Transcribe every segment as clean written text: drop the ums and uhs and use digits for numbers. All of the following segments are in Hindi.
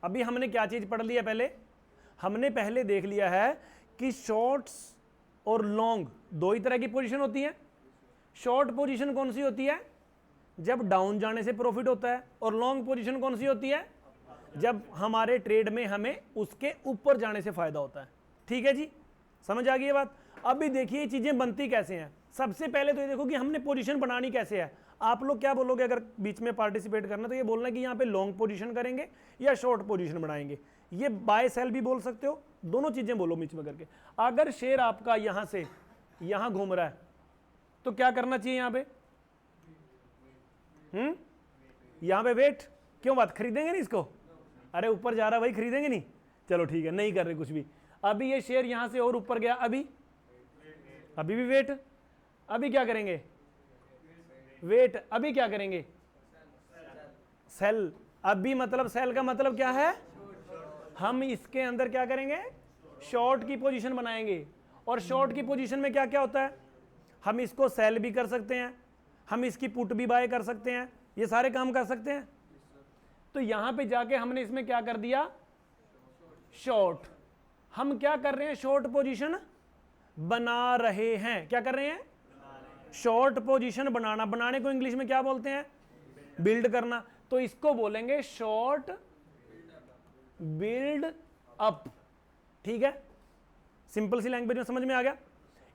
अभी हमने क्या चीज पढ़ लिया? पहले हमने पहले देख लिया है कि शॉर्ट्स और लॉन्ग दो ही तरह की पोजीशन होती है। शॉर्ट पोजीशन कौन सी होती है? जब डाउन जाने से प्रॉफिट होता है। और लॉन्ग पोजीशन कौन सी होती है? जब हमारे ट्रेड में हमें उसके ऊपर जाने से फायदा होता है। ठीक है जी, समझ आ गई ये बात? अभी देखिए चीजें बनती कैसे हैं। सबसे पहले तो ये देखो कि हमने पोजीशन बनानी कैसे है। आप लोग क्या बोलोगे अगर बीच में पार्टिसिपेट करना? तो ये बोलना कि यहाँ पे लॉन्ग पोजीशन करेंगे या शॉर्ट पोजीशन बनाएंगे। ये बाय सेल भी बोल सकते हो, दोनों चीजें बोलो बीच में करके। अगर शेयर आपका यहां से यहां घूम रहा है तो क्या करना चाहिए? यहां पे यहां पे वेट। क्यों? बात खरीदेंगे नहीं इसको? अरे ऊपर जा रहा है भाई, खरीदेंगे नहीं? चलो ठीक है, नहीं कर रहे कुछ भी। अभी ये शेयर यहां से और ऊपर गया, अभी भी वेट। अभी क्या करेंगे? वेट। अभी क्या करेंगे? सेल। अभी मतलब सेल का मतलब क्या है? हम इसके अंदर क्या करेंगे? शॉर्ट की पोजीशन बनाएंगे। और शॉर्ट की पोजीशन में क्या क्या होता है? हम इसको सेल भी कर सकते हैं, हम इसकी पुट भी बाय कर सकते हैं, ये सारे काम कर सकते हैं। तो यहां पे जाके हमने इसमें क्या कर दिया? शॉर्ट। हम क्या कर रहे हैं? शॉर्ट पोजीशन बना रहे हैं। क्या कर रहे हैं? शॉर्ट पोजीशन बनाना। बनाने को इंग्लिश में क्या बोलते हैं? बिल्ड करना। तो इसको बोलेंगे शॉर्ट बिल्ड अप। ठीक है, सिंपल सी लैंग्वेज में समझ में आ गया?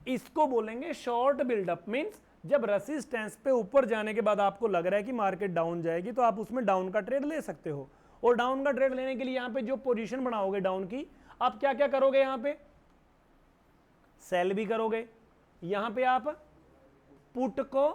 इसको बोलेंगे शॉर्ट बिल्डअप। मींस जब रेसिस्टेंस पे ऊपर जाने के बाद आपको लग रहा है कि मार्केट डाउन जाएगी तो आप उसमें डाउन का ट्रेड ले सकते हो। और डाउन का ट्रेड लेने के लिए यहां पे जो पोजीशन बनाओगे डाउन की, आप क्या क्या करोगे? यहां पे सेल भी करोगे, यहां पे आप पुट को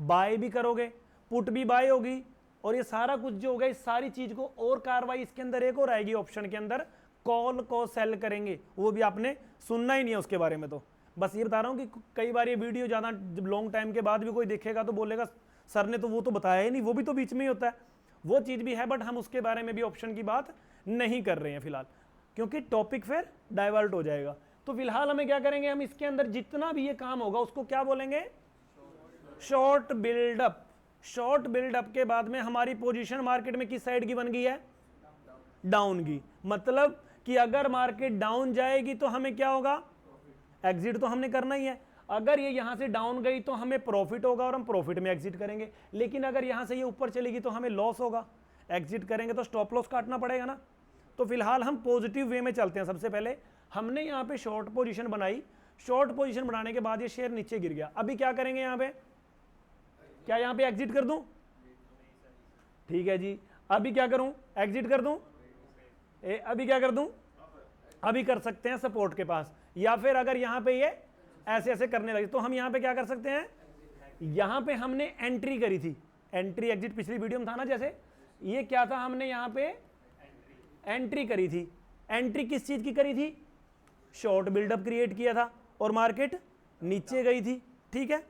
बाय भी करोगे, पुट भी बाय होगी। और ये सारा कुछ जो होगा, इस सारी चीज को और कार्रवाई इसके अंदर एक और आएगी ऑप्शन के अंदर, कॉल को सेल करेंगे। वो भी आपने सुनना ही नहीं है उसके बारे में। तो बस ये बता रहा हूं कि कई बार ये वीडियो ज्यादा लॉन्ग टाइम के बाद भी कोई देखेगा तो बोलेगा सर ने तो वो तो बताया ही नहीं, वो भी तो बीच में ही होता है। वो चीज भी है, बट हम उसके बारे में भी ऑप्शन की बात नहीं कर रहे हैं फिलहाल, क्योंकि टॉपिक फिर डाइवर्ट हो जाएगा। तो फिलहाल हमें क्या करेंगे? हम इसके अंदर जितना भी ये काम होगा उसको क्या बोलेंगे? Short buildup. शॉर्ट बिल्डअप के बाद में हमारी पोजीशन मार्केट में किस साइड की बन गई है? डाउन की। मतलब कि अगर मार्केट डाउन जाएगी तो हमें क्या होगा? एग्जिट तो हमने करना ही है। अगर ये यहां से डाउन गई तो हमें प्रॉफिट होगा और हम प्रॉफिट में एग्जिट करेंगे। लेकिन अगर यहां से ये ऊपर चलेगी तो हमें लॉस होगा। एग्जिट करेंगे तो स्टॉप लॉस काटना पड़ेगा ना। तो फिलहाल हम पॉजिटिव वे में चलते हैं। सबसे पहले हमने यहां पे शॉर्ट पोजीशन बनाई। शॉर्ट पोजीशन बनाने के बाद ये शेयर नीचे गिर गया। अभी क्या करेंगे? यहां पे क्या यहां पे एग्जिट कर दूं? ठीक है जी, अभी क्या करूं? एग्जिट कर दूं? अभी क्या कर दूं? अभी कर सकते हैं सपोर्ट के पास। या फिर अगर यहां पे ये ऐसे ऐसे करने लगे तो हम यहां पे क्या कर सकते हैं? यहां पे हमने एंट्री करी थी, एंट्री एग्जिट पिछली वीडियो में था ना। जैसे ये क्या था? हमने यहां पे एंट्री करी थी। एंट्री किस चीज की करी थी? शॉर्ट बिल्डअप क्रिएट किया था और मार्केट नीचे गई थी। ठीक है,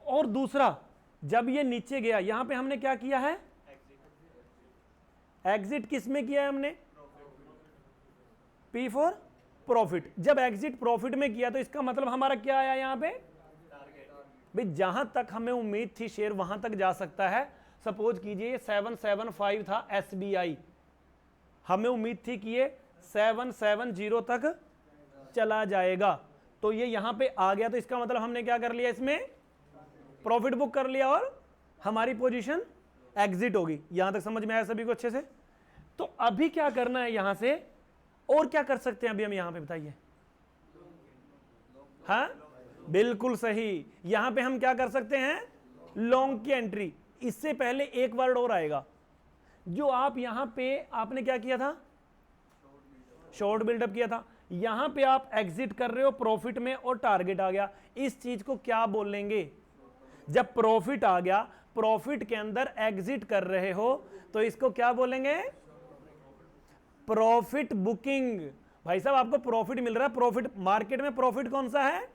और दूसरा जब ये नीचे गया यहां पे हमने क्या किया है? एग्जिट किस में किया है हमने? P for profit. जब एग्जिट प्रॉफिट में किया तो इसका मतलब हमारा क्या आया? यहां पे भाई जहां तक हमें उम्मीद थी शेयर वहां तक जा सकता है। सपोज कीजिए 775 था SBI, हमें उम्मीद थी कि ये 770 तक चला जाएगा, तो ये यहां पे आ गया। तो इसका मतलब हमने क्या कर लिया? इसमें प्रॉफिट बुक कर लिया और हमारी पोजीशन एग्जिट होगी। यहां तक समझ में आया सभी को अच्छे से? तो अभी क्या करना है यहां से? और क्या कर सकते हैं अभी हम यहां पे? बताइए। हाँ बिल्कुल सही, यहां पे हम क्या कर सकते हैं? लॉन्ग की एंट्री। इससे पहले एक वर्ड और आएगा जो आप यहां पे आपने क्या किया था? शॉर्ट बिल्डअप किया था। यहां पे आप एग्जिट कर रहे हो प्रॉफिट में और टारगेट आ गया। इस चीज को क्या बोलेंगे? जब प्रॉफिट आ गया, प्रॉफिट के अंदर एग्जिट कर रहे हो तो इसको क्या बोलेंगे? Profit booking. भाई साहब आपको प्रॉफिट मिल रहा है। प्रॉफिट मार्केट में प्रॉफिट कौन सा है?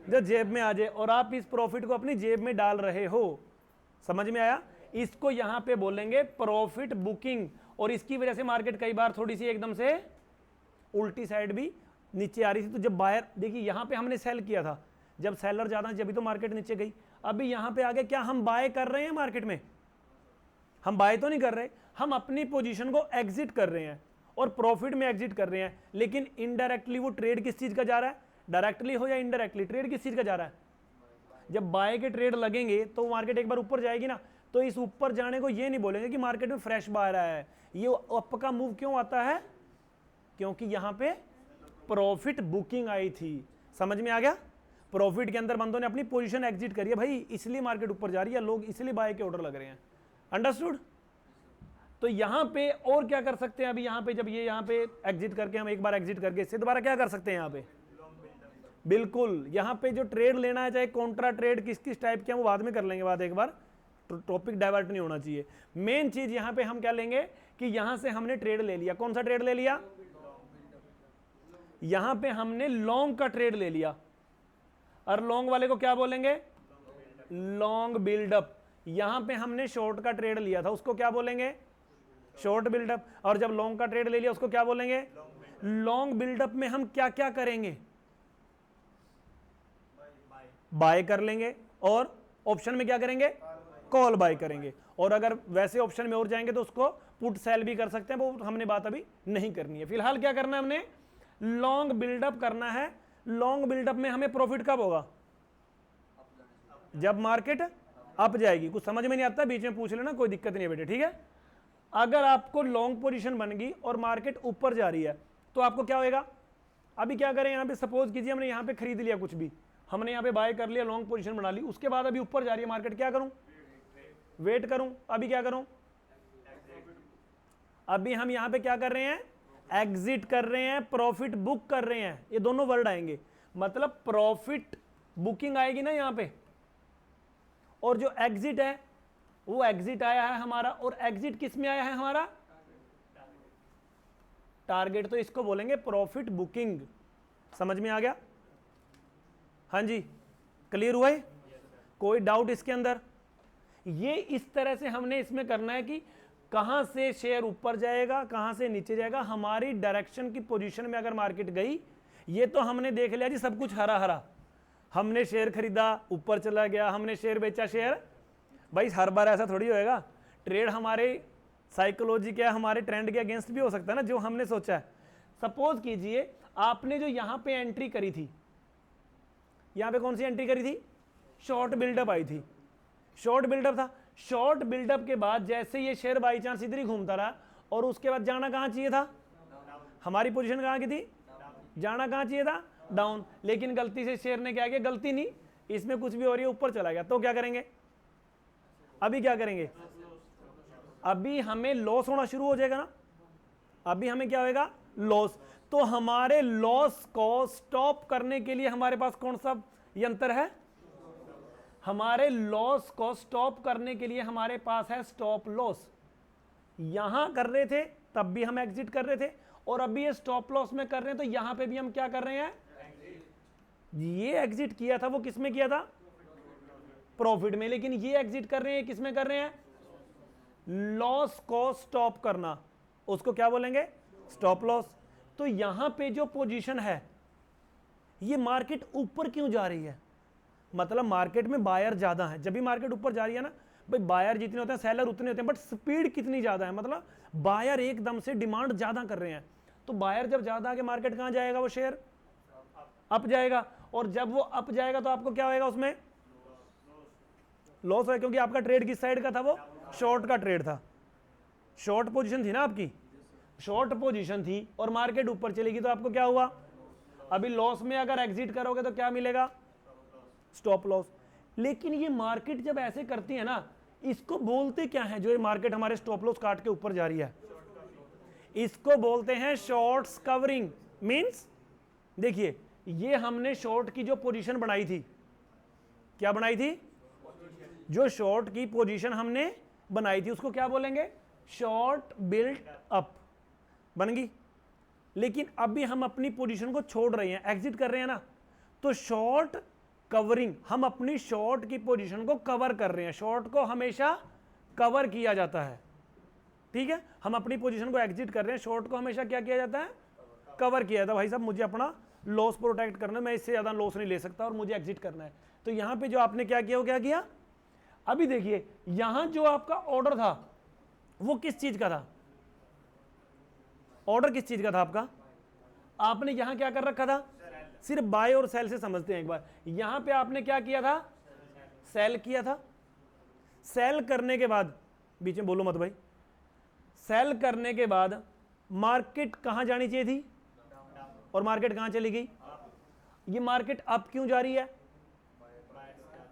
जो जेब में आ जाए, और आप इस प्रॉफिट को अपनी जेब में डाल रहे हो। समझ में आया? इसको यहां पे बोलेंगे प्रॉफिट बुकिंग। और इसकी वजह से मार्केट कई बार थोड़ी सी एकदम से उल्टी साइड भी नीचे आ रही थी। तो जब बायर, देखिए यहां पे हमने सेल किया था, जब सेलर ज्यादा जब तो मार्केट नीचे गई। अभी यहां पे आगे क्या हम बाय कर रहे हैं? मार्केट में हम बाय तो नहीं कर रहे, हम अपनी पोजीशन को एग्जिट कर रहे हैं और प्रॉफिट में एग्जिट कर रहे हैं, लेकिन इनडायरेक्टली वो ट्रेड किस चीज का जा रहा है, डायरेक्टली हो या इनडायरेक्टली, ट्रेड किस चीज का जा रहा है। जब बाय के ट्रेड लगेंगे तो मार्केट एक बार ऊपर जाएगी ना, तो इस ऊपर जाने को ये नहीं बोलेंगे कि मार्केट में फ्रेश बाय रहा है। ये अप का मूव क्यों आता है, क्योंकि यहां पे प्रॉफिट बुकिंग आई थी। समझ में आ गया, प्रॉफिट के अंदर बंदों ने अपनी पोजीशन एग्जिट करी है भाई, इसलिए मार्केट ऊपर जा रही है, लोग इसलिए बाय के ऑर्डर लग रहे हैं। अंडरस्टूड। तो यहां पे और क्या कर सकते हैं, अभी यहां पे जब ये यहां पे एग्जिट करके, हम एक बार एग्जिट करके इससे दोबारा क्या कर सकते हैं यहां पे, बिल्कुल यहां पे जो ट्रेड लेना है, चाहे कॉन्ट्रा ट्रेड किस किस टाइप के, हम वो बाद में कर लेंगे बात, एक बार टॉपिक डाइवर्ट नहीं होना चाहिए। मेन चीज यहां पे हम क्या लेंगे कि यहां से हमने ट्रेड ले लिया, कौन सा ट्रेड ले लिया, यहां पे हमने लॉन्ग का ट्रेड ले लिया, और लॉन्ग वाले को क्या बोलेंगे, लॉन्ग बिल्डअप। यहां पे हमने शॉर्ट का ट्रेड लिया था, उसको क्या बोलेंगे, शॉर्ट बिल्डअप। और जब लॉन्ग का ट्रेड ले लिया उसको क्या बोलेंगे, लॉन्ग बिल्डअप में हम क्या क्या करेंगे, बाय कर लेंगे, और ऑप्शन में क्या करेंगे, कॉल बाय करेंगे। और अगर वैसे ऑप्शन में और जाएंगे तो उसको पुट सेल भी कर सकते हैं, वो हमने बात अभी नहीं करनी है। फिलहाल क्या करना है, हमने लॉन्ग बिल्डअप करना है। लॉन्ग बिल्डअप में हमें प्रॉफिट कब होगा, जब मार्केट अप जाएगी। कुछ समझ में नहीं आता बीच में पूछ लेना, कोई दिक्कत नहीं है बेटे, ठीक है। अगर आपको लॉन्ग पोजीशन बन गई और मार्केट ऊपर जा रही है तो आपको क्या होएगा, अभी क्या करें, यहां पे सपोज कीजिए हमने यहां पे खरीद लिया कुछ भी, हमने यहां पे बाय कर लिया, लॉन्ग पोजीशन बना ली, उसके बाद अभी ऊपर जा रही है मार्केट, क्या करूं, वेट करूं, अभी क्या करूं, अभी हम यहां पे क्या कर रहे हैं, एग्जिट कर रहे हैं, प्रॉफिट बुक कर रहे हैं। ये दोनों वर्ड आएंगे, मतलब प्रॉफिट बुकिंग आएगी ना यहां पे, और जो एग्जिट है वो एग्जिट आया है हमारा, और एग्जिट किस में आया है हमारा, टारगेट। तो इसको बोलेंगे प्रॉफिट बुकिंग। समझ में आ गया, हाँ जी, क्लियर हुआ है, कोई डाउट इसके अंदर। ये इस तरह से हमने इसमें करना है कि कहां से शेयर ऊपर जाएगा, कहां से नीचे जाएगा, हमारी डायरेक्शन की पोजीशन में अगर मार्केट गई, ये तो हमने देख लिया जी सब कुछ हरा हरा, हमने शेयर खरीदा ऊपर चला गया, हमने शेयर बेचा, शेयर भाई हर बार ऐसा थोड़ी होएगा, ट्रेड हमारे साइकोलॉजी के, हमारे ट्रेंड के अगेंस्ट भी हो सकता है ना, जो हमने सोचा है। सपोज कीजिए आपने जो यहां पे एंट्री करी थी, यहां पे कौन सी एंट्री करी थी, शॉर्ट बिल्डअप आई थी, शॉर्ट बिल्डअप था। शॉर्ट बिल्डअप के बाद जैसे ये शेयर बाई चांस इधर ही घूमता रहा, और उसके बाद जाना कहां चाहिए था, हमारी पोजीशन कहां की थी, जाना कहां चाहिए था, डाउन। लेकिन गलती से शेयर ने क्या किया, गलती नहीं, इसमें कुछ भी हो रही है, ऊपर चला गया, तो क्या करेंगे, अभी क्या करेंगे, अभी हमें लॉस होना शुरू हो जाएगा ना, अभी हमें क्या होएगा, लॉस। तो हमारे लॉस को स्टॉप करने के लिए हमारे पास कौन सा यंत्र है, हमारे लॉस को स्टॉप करने के लिए हमारे पास है स्टॉप लॉस। यहां कर रहे थे तब भी हम एग्जिट कर रहे थे, और अभी ये स्टॉप लॉस में कर रहे हैं, तो यहां पे भी हम क्या कर रहे हैं, ये एग्जिट किया था वो किस में किया था, प्रॉफिट में, लेकिन ये एग्जिट कर रहे हैं किस में कर रहे हैं, लॉस को स्टॉप करना, उसको क्या बोलेंगे, स्टॉप लॉस। तो यहां पे जो पोजीशन है, ये मार्केट ऊपर क्यों जा रही है, मतलब मार्केट में बायर ज्यादा है। जब भी मार्केट ऊपर जा रही है ना भाई, बायर जितने होते हैं सेलर उतने होते हैं, बट स्पीड कितनी ज्यादा है, मतलब बायर एकदम से डिमांड ज्यादा कर रहे हैं। तो बायर जब ज्यादा आगे, मार्केट कहां जाएगा, वो शेयर अप जाएगा, और जब वो अप जाएगा तो आपको क्या होएगा, उसमें लॉस है, क्योंकि आपका ट्रेड किस साइड का था, वो शॉर्ट का ट्रेड था, शॉर्ट पोजीशन थी ना आपकी, शॉर्ट पोजीशन थी, और मार्केट ऊपर चलेगी तो आपको क्या हुआ, अभी लॉस में अगर एग्जिट करोगे तो क्या मिलेगा, स्टॉप लॉस। लेकिन ये मार्केट जब ऐसे करती है ना, इसको बोलते क्या है, जो ये मार्केट हमारे स्टॉप लॉस काट के ऊपर जा रही है, इसको बोलते हैं शॉर्ट्स कवरिंग। मींस देखिए, ये हमने शॉर्ट की जो पोजीशन बनाई थी, क्या बनाई थी, जो शॉर्ट की पोजीशन हमने बनाई थी उसको क्या बोलेंगे, शॉर्ट बिल्ट अप बन गई। लेकिन अभी हम अपनी पोजीशन को छोड़ रहे हैं, एग्जिट कर रहे हैं ना, तो शॉर्ट कवरिंग, हम अपनी शॉर्ट की पोजीशन को कवर कर रहे हैं। शॉर्ट को हमेशा कवर किया जाता है, ठीक है, हम अपनी पोजीशन को एग्जिट कर रहे हैं, शॉर्ट को हमेशा क्या किया जाता है, कवर किया जाता है। भाई साहब मुझे अपना लॉस प्रोटेक्ट करना है, मैं इससे ज्यादा लॉस नहीं ले सकता और मुझे एग्जिट करना है। तो यहां पे जो आपने क्या किया, वो क्या किया, अभी देखिए यहां जो आपका ऑर्डर था वो किस चीज का था? ऑर्डर किस चीज का था आपका? आपने यहां क्या कर रखा था? सिर्फ बाय और सेल से समझते हैं एक बार। यहां पे आपने क्या किया था? सेल किया था। सेल करने के बाद, बीच में बोलो मत भाई, सेल करने के बाद मार्केट कहां जानी चाहिए थी? और मार्केट कहां चली गई? ये मार्केट अप क्यों जा रही है?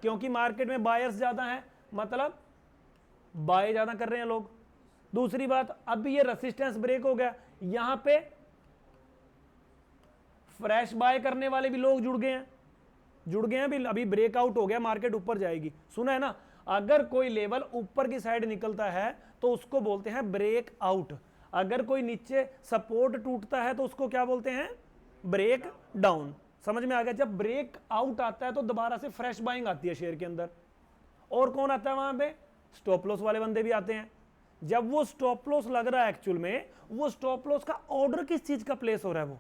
क्योंकि मार्केट में बायर्स ज्यादा हैं, मतलब बाय ज्यादा कर रहे हैं लोग। दूसरी बात, अभी ये रेसिस्टेंस ब्रेक हो गया, यहां पे फ्रेश बाय करने वाले भी लोग जुड़ गए हैं भी, अभी ब्रेकआउट हो गया, मार्केट ऊपर जाएगी। सुना है ना, अगर कोई लेवल ऊपर की साइड निकलता है तो उसको बोलते हैं ब्रेक आउट। अगर कोई नीचे सपोर्ट टूटता है तो उसको क्या बोलते हैं? Break down. समझ में आ गया? जब ब्रेक आउट आता है तो दोबारा से फ्रेश बाइंग आती है शेयर के अंदर। और कौन आता है वहां पे? स्टॉप लॉस वाले बंदे भी आते हैं। जब वो स्टॉप लॉस लग रहा है, एक्चुअल में वो स्टॉप लॉस का ऑर्डर किस चीज का प्लेस हो रहा है? वो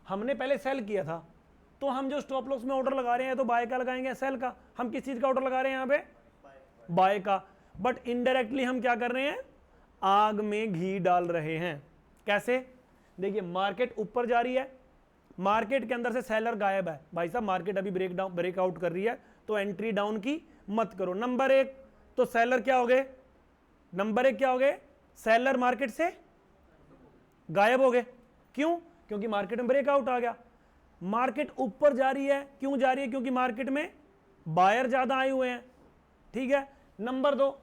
हमने पहले सेल किया था, तो हम जो स्टॉप लॉस में ऑर्डर लगा रहे हैं तो बाय का लगाएंगे, सेल का। हम किस चीज का ऑर्डर लगा रहे हैं यहाँ पे? बाय का। बट इनडायरेक्टली हम क्या कर रहे हैं? आग में घी डाल रहे हैं। कैसे? देखिए, मार्केट ऊपर जा रही है, मार्केट के अंदर से सेलर गायब है। भाई साहब, मार्केट अभी ब्रेकआउट कर रही है, तो एंट्री डाउन की मत करो। नंबर एक, तो सेलर क्या हो गए? नंबर एक क्या हो गए? सेलर मार्केट से गायब हो गए। क्यों? क्योंकि मार्केट में ब्रेकआउट आ गया। मार्केट ऊपर जा रही है, क्यों जा रही है? क्योंकि मार्केट में बायर ज्यादा आए हुए हैं। ठीक है। नंबर दो,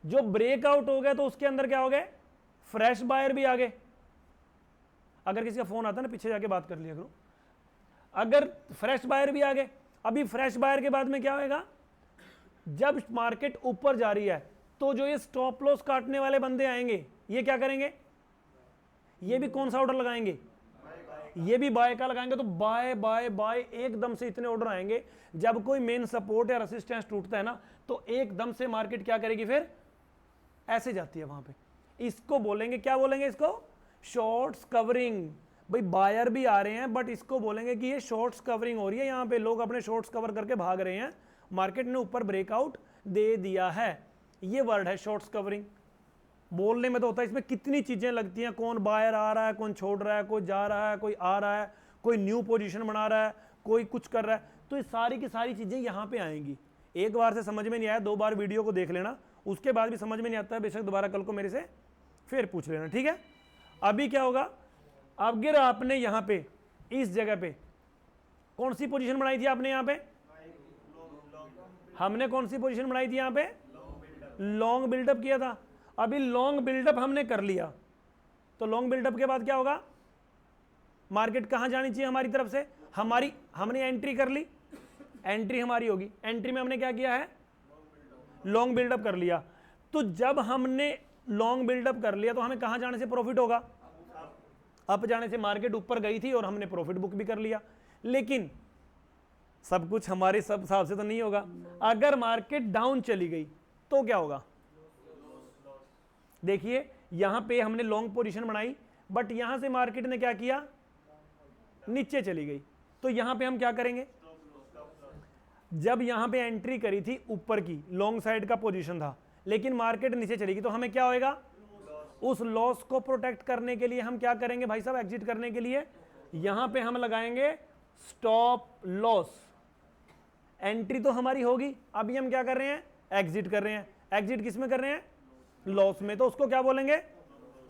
जो ब्रेकआउट हो गया तो उसके अंदर क्या हो गए? फ्रेश बायर भी आ गए। अगर किसी का फोन आता है ना, पीछे जाके बात कर लिया करो। अगर फ्रेश बायर भी आ गए, अभी फ्रेश बायर के बाद में क्या होगा? जब मार्केट ऊपर जा रही है तो जो ये स्टॉप लॉस काटने वाले बंदे आएंगे, ये क्या करेंगे? ये भी कौन सा ऑर्डर लगाएंगे? ये भी बाय का लगाएंगे। तो बाय बाय बाय एकदम से इतने ऑर्डर आएंगे। जब कोई मेन सपोर्ट या रेसिस्टेंस टूटता है ना, तो एकदम से मार्केट क्या करेगी? फिर ऐसे जाती है वहां पे। इसको बोलेंगे, क्या बोलेंगे इसको? Shorts covering. भाई बायर भी आ रहे हैं, बट इसको बोलेंगे कि ये शॉर्ट्स कवरिंग हो रही है। यहां पे लोग अपने शॉर्ट्स कवर करके भाग रहे हैं, मार्केट ने ऊपर ब्रेकआउट दे दिया है। ये वर्ड है शॉर्ट्स कवरिंग। बोलने में तो होता है, इसमें कितनी चीजें लगती हैं। कौन बायर आ रहा है, कौन छोड़ रहा है, कोई जा रहा है, कोई आ रहा है, कोई न्यू पोजीशन बना रहा है, कोई कुछ कर रहा है। तो ये सारी की सारी चीजें यहां पे आएंगी। एक बार से समझ में नहीं आया, 2 बार वीडियो को देख लेना, उसके बाद भी समझ में नहीं आता है बेशक दोबारा कल को मेरे से फिर पूछ लेना। ठीक है। अभी क्या होगा? अगर आपने यहां पे इस जगह पे कौन सी पोजीशन बनाई थी आपने? यहां पे हमने कौन सी पोजीशन बनाई थी? यहां पे लॉन्ग बिल्डअप किया था। अभी लॉन्ग बिल्डअप हमने कर लिया, तो लॉन्ग बिल्डअप के बाद क्या होगा? मार्केट कहां जानी चाहिए हमारी तरफ से? हमने एंट्री कर ली, एंट्री हमारी होगी। एंट्री में हमने क्या किया है? लॉन्ग बिल्डअप कर लिया। तो जब हमने लॉन्ग बिल्डअप कर लिया तो हमें कहां जाने से प्रॉफिट होगा? अप जाने से। मार्केट ऊपर गई थी और हमने प्रॉफिट बुक भी कर लिया। लेकिन सब कुछ हमारे सब हिसाब से तो नहीं होगा। अगर मार्केट डाउन चली गई तो क्या होगा? देखिए, यहां पे हमने लॉन्ग पोजीशन बनाई, बट यहां से मार्केट ने क्या किया? नीचे चली गई। तो यहां पे हम क्या करेंगे? जब यहां पे एंट्री करी थी ऊपर की, लॉन्ग साइड का पोजीशन था, लेकिन मार्केट नीचे चली गई, तो हमें क्या होएगा? उस लॉस को प्रोटेक्ट करने के लिए हम क्या करेंगे भाई साहब? एग्जिट करने के लिए यहां पे हम लगाएंगे स्टॉप लॉस। एंट्री तो हमारी होगी, अभी हम क्या कर रहे हैं? एग्जिट कर रहे हैं। एग्जिट किस में कर रहे हैं? लॉस में। तो उसको क्या बोलेंगे?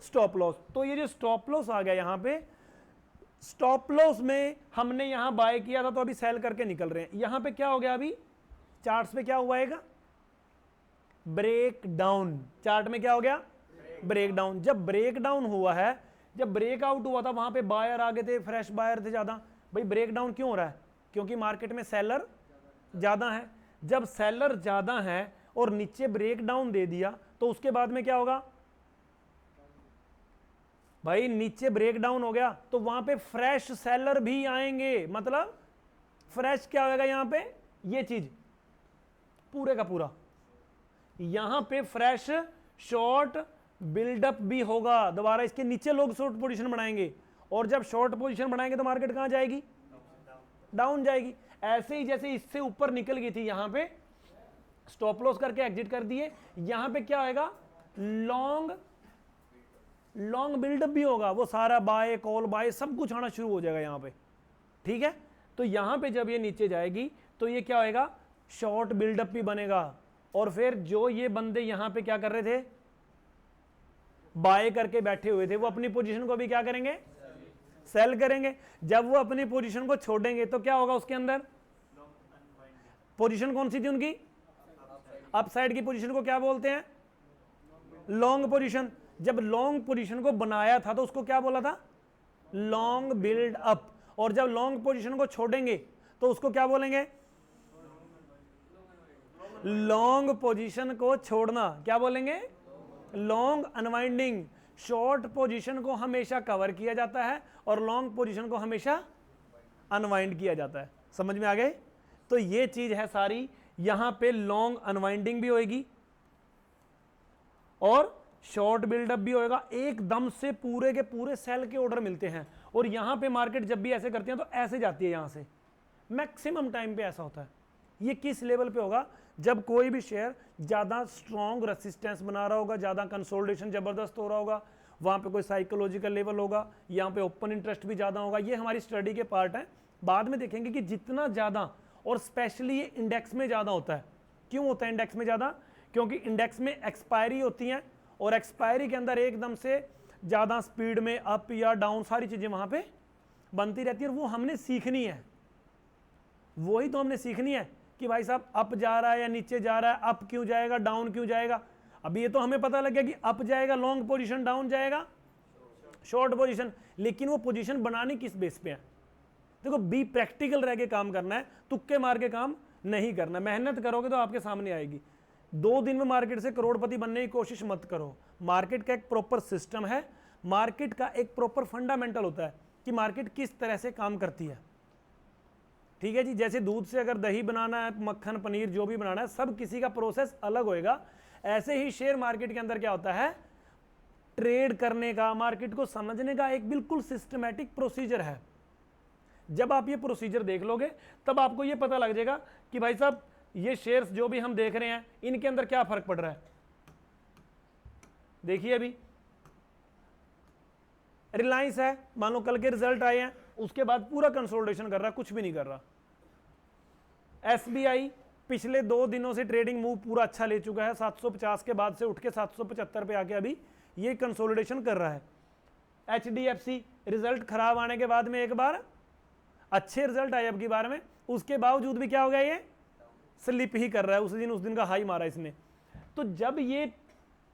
Stop loss. तो ये जो स्टॉप लॉस आ गया यहां पे, स्टॉप लॉस में हमने यहां बाय किया था, तो अभी सेल करके निकल रहे हैं। यहां पे क्या हो गया? अभी चार्ट्स पे क्या हुआ है? Break down. चार्ट में क्या हो गया? Break down. जब ब्रेक डाउन हुआ है, जब ब्रेकआउट हुआ था, वहां पे बायर आगे थे, फ्रेश बायर थे ज्यादा। भाई ब्रेक डाउन क्यों हो रहा है? क्योंकि मार्केट में सेलर ज्यादा है। जब सेलर ज्यादा है और नीचे ब्रेक डाउन दे दिया, तो उसके बाद में क्या होगा? भाई नीचे ब्रेक डाउन हो गया तो वहां पे फ्रेश सेलर भी आएंगे। मतलब फ्रेश क्या होगा यहां पे? ये चीज पूरे का पूरा यहां पे फ्रेश शॉर्ट बिल्डअप भी होगा। दोबारा इसके नीचे लोग शॉर्ट पोजीशन बनाएंगे, और जब शॉर्ट पोजीशन बनाएंगे तो मार्केट कहां जाएगी? डाउन जाएगी। ऐसे ही जैसे इससे ऊपर निकल गई थी, यहां पे स्टॉप लॉस करके एग्जिट कर दिए, यहां पे क्या होगा? लॉन्ग बिल्डअप भी होगा, वो सारा बाय कॉल बाय सब कुछ आना शुरू हो जाएगा यहां पे, ठीक है। तो यहां पे जब ये नीचे जाएगी तो ये क्या होएगा, शॉर्ट बिल्डअप भी बनेगा, और फिर जो ये बंदे यहां पे क्या कर रहे थे, बाय करके बैठे हुए थे, वो अपनी पोजीशन को भी क्या करेंगे, सेल करेंगे। जब वो अपनी पोजीशन को छोड़ेंगे तो क्या होगा, उसके अंदर पोजीशन कौन सी थी उनकी, अपसाइड की पोजीशन को क्या बोलते हैं, लॉन्ग पोजीशन। जब लॉन्ग पोजीशन को बनाया था तो उसको क्या बोला था, लॉन्ग बिल्ड अप, और जब लॉन्ग पोजीशन को छोड़ेंगे तो उसको क्या बोलेंगे, लॉन्ग पोजीशन को छोड़ना क्या बोलेंगे, लॉन्ग अनवाइंडिंग। शॉर्ट पोजीशन को हमेशा कवर किया जाता है और लॉन्ग पोजीशन को हमेशा अनवाइंड किया जाता है। समझ में आ गए। तो ये चीज है सारी, यहां पे लॉन्ग अनवाइंडिंग भी होगी और शॉर्ट बिल्डअप भी होएगा, एकदम से पूरे के पूरे सेल के ऑर्डर मिलते हैं। और यहां पे मार्केट जब भी ऐसे करती है तो ऐसे जाती है, यहां से मैक्सिमम टाइम पे ऐसा होता है। ये किस लेवल पे होगा, जब कोई भी शेयर ज्यादा स्ट्रॉन्ग रेसिस्टेंस बना रहा होगा, ज्यादा कंसोलिडेशन जबरदस्त हो रहा होगा, वहां पे कोई साइकोलॉजिकल लेवल होगा, यहाँ पे ओपन इंटरेस्ट भी ज्यादा होगा। ये हमारी स्टडी के पार्ट है, बाद में देखेंगे कि जितना ज्यादा, और स्पेशली ये इंडेक्स में ज्यादा होता है। क्यों होता है इंडेक्स में ज्यादा, क्योंकि इंडेक्स में एक्सपायरी होती है और एक्सपायरी के अंदर एकदम से ज्यादा स्पीड में अप या डाउन सारी चीजें वहां पे बनती रहती है, और वो हमने सीखनी है। वही तो हमने सीखनी है कि भाई साहब अप जा रहा है या नीचे जा रहा है, अप क्यों जाएगा, डाउन क्यों जाएगा। अभी ये तो हमें पता लग गया कि अप जाएगा लॉन्ग पोजीशन, डाउन जाएगा शॉर्ट पोजीशन, लेकिन वो पोजीशन बनानी किस बेस पे है। देखो बी प्रैक्टिकल रह के काम करना है, तुक्के मार के काम नहीं करना। मेहनत करोगे तो आपके सामने आएगी। 2 दिन में मार्केट से करोड़पति बनने की कोशिश मत करो। मार्केट का एक प्रॉपर सिस्टम है, मार्केट का एक प्रॉपर फंडामेंटल होता है कि मार्केट किस तरह से काम करती है, ठीक है जी। जैसे दूध से अगर दही बनाना है, मक्खन पनीर जो भी बनाना है, सब किसी का प्रोसेस अलग होएगा। ऐसे ही शेयर मार्केट के अंदर क्या होता है, ट्रेड करने का, मार्केट को समझने का एक बिल्कुल सिस्टमैटिक प्रोसीजर है। जब आप ये प्रोसीजर देख लोगे तब आपको ये पता लग जाएगा कि भाई साहब ये शेयर्स जो भी हम देख रहे हैं इनके अंदर क्या फर्क पड़ रहा है। देखिए अभी रिलायंस है, मान लो कल के रिजल्ट आए हैं, उसके बाद पूरा कंसोलिडेशन कर रहा है, कुछ भी नहीं कर रहा। एसबीआई पिछले 2 दिनों से ट्रेडिंग मूव पूरा अच्छा ले चुका है, 750 के बाद से उठ के 775 पे आके अभी ये कंसोलिडेशन कर रहा है। एचडीएफसी रिजल्ट खराब आने के बाद में एक बार अच्छे रिजल्ट आए अब की बार में, उसके बावजूद भी क्या हो गया, ये स्लिप ही कर रहा है। उस दिन का हाई मारा इसने। तो जब ये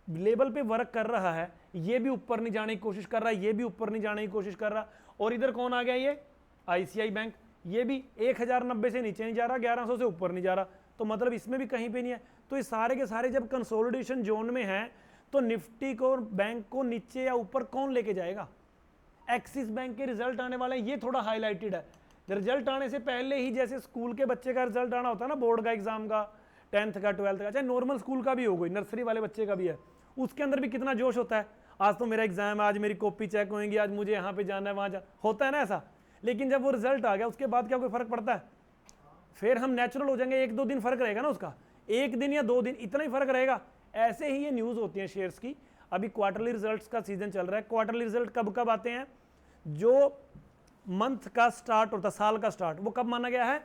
लेवल पे वर्क कर रहा है, ये भी ऊपर नहीं जाने की कोशिश कर रहा है, ये भी ऊपर नहीं जाने की कोशिश कर रहा, और इधर कौन आ गया, ये आईसीआई बैंक, ये भी 1090 से नीचे नहीं जा रहा, 1100 से ऊपर नहीं जा रहा, तो मतलब इसमें भी कहीं पे नहीं है। तो ये सारे के सारे जब कंसोलिडेशन जोन में हैं तो निफ्टी को, बैंक को नीचे या ऊपर कौन लेके जाएगा। एक्सिस बैंक के रिजल्ट आने वाले हैं, ये थोड़ा हाईलाइटेड है। रिजल्ट आने से पहले ही, जैसे स्कूल के बच्चे का रिजल्ट आना होता है ना, बोर्ड का एग्जाम का, 10th का 12th का, चाहे नॉर्मल स्कूल का भी हो, गई नर्सरी वाले बच्चे का भी है, उसके अंदर भी कितना जोश होता है। आज तो मेरा एग्जाम है, आज मेरी कॉपी चेक होएंगी, आज मुझे यहाँ पे जाना है, वहाँ होता है ना ऐसा। लेकिन जब वो रिजल्ट आ गया उसके बाद क्या कोई फर्क पड़ता है, फिर हम नेचुरल हो जाएंगे, 1-2 दिन फर्क रहेगा ना उसका, 1 दिन या 2 दिन इतना ही फर्क रहेगा। ऐसे ही ये न्यूज़ होती है शेयर्स की। अभी क्वार्टरली रिजल्ट्स का सीजन चल रहा है। क्वार्टरली रिजल्ट कब कब आते हैं, जो मंथ का स्टार्ट होता है, साल का स्टार्ट, वो कब माना गया है,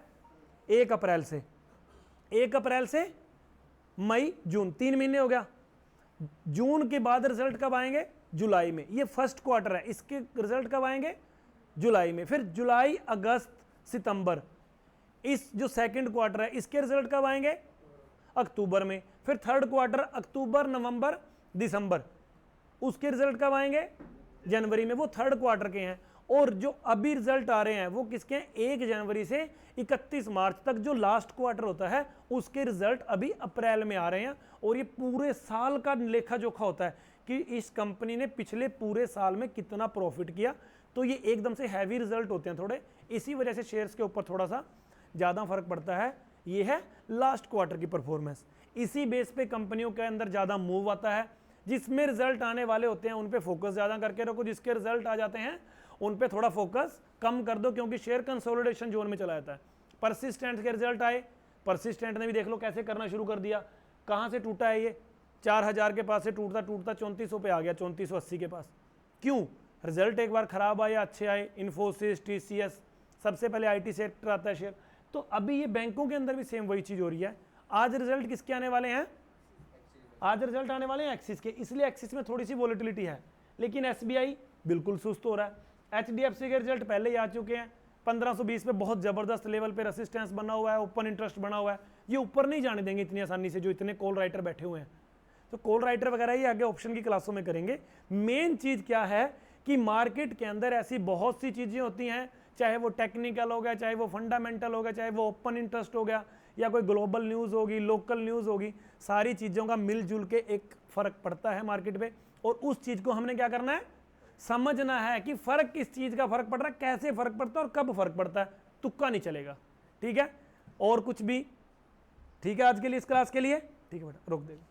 1 अप्रैल से। 1 अप्रैल से मई जून, 3 महीने हो गया। जून के बाद रिजल्ट कब आएंगे, जुलाई में। ये फर्स्ट क्वार्टर है, इसके रिजल्ट कब आएंगे, जुलाई में। फिर जुलाई अगस्त सितंबर, इस जो सेकंड क्वार्टर है इसके रिजल्ट कब आएंगे, अक्टूबर में। फिर थर्ड क्वार्टर अक्टूबर नवंबर दिसंबर, उसके रिजल्ट कब आएंगे, जनवरी में। वो थर्ड क्वार्टर के हैं। और जो अभी रिजल्ट आ रहे हैं वो किसके हैं, 1 जनवरी से 31 मार्च तक जो लास्ट क्वार्टर होता है उसके रिजल्ट अभी अप्रैल में आ रहे हैं। और ये पूरे साल का लेखा जोखा होता है कि इस कंपनी ने पिछले पूरे साल में कितना प्रॉफिट किया। तो ये एकदम से हैवी रिजल्ट होते हैं थोड़े, इसी वजह से शेयर्स के ऊपर थोड़ा सा ज़्यादा फर्क पड़ता है। ये है लास्ट क्वार्टर की परफॉर्मेंस। इसी बेस पे कंपनियों के अंदर ज़्यादा मूव आता है। जिसमें रिजल्ट आने वाले होते हैं उन पे फोकस ज़्यादा करके रखो, जिसके रिजल्ट आ जाते हैं उन पे थोड़ा फोकस कम कर दो, क्योंकि शेयर कंसोलिडेशन जोन में चला जाता है। परसिस्टेंट के रिजल्ट आए, परसिस्टेंट ने भी देख लो कैसे करना शुरू कर दिया, कहाँ से टूटा है ये, 4000 के पास से टूटता टूटता 3400 पे आ गया, 3480 के पास। क्यों? रिजल्ट एक बार खराब आए या अच्छे आए, इन्फोसिस, टीसीएस, सबसे पहले आईटी सेक्टर आता है शेयर। तो अभी ये बैंकों के अंदर भी सेम वही चीज हो रही है। आज रिजल्ट किसके आने वाले हैं? आज रिजल्ट आने वाले हैं एक्सिस के, इसलिए एक्सिस में थोड़ी सी वोलेटिलिटी है। लेकिन एसबीआई बिल्कुल सुस्त हो रहा है। एचडीएफसी के रिजल्ट पहले ही आ चुके हैं, 1520 पे बहुत जबरदस्त लेवल पे रेसिस्टेंस बना हुआ है, ओपन इंटरेस्ट बना हुआ है। ये ऊपर नहीं जाने देंगे इतनी आसानी से, जो इतने कॉल राइटर बैठे हुए हैं। तो कॉल राइटर वगैरह ही आगे ऑप्शन की क्लासों में करेंगे। मेन चीज क्या है कि मार्केट के अंदर ऐसी बहुत सी चीजें होती हैं, चाहे वो टेक्निकल हो गया, चाहे वो फंडामेंटल हो गया, चाहे वो ओपन इंटरेस्ट हो गया, या कोई ग्लोबल न्यूज़ होगी, लोकल न्यूज़ होगी, सारी चीज़ों का मिलजुल के एक फ़र्क पड़ता है मार्केट पे। और उस चीज़ को हमने क्या करना है? समझना है कि फ़र्क किस चीज़ का फ़र्क पड़ रहा है, कैसे फ़र्क पड़ता है और कब फ़र्क पड़ता है। तुक्का नहीं चलेगा, ठीक है? और कुछ भी ठीक है आज के लिए, इस क्लास के लिए ठीक है बेटा, रोक देगा।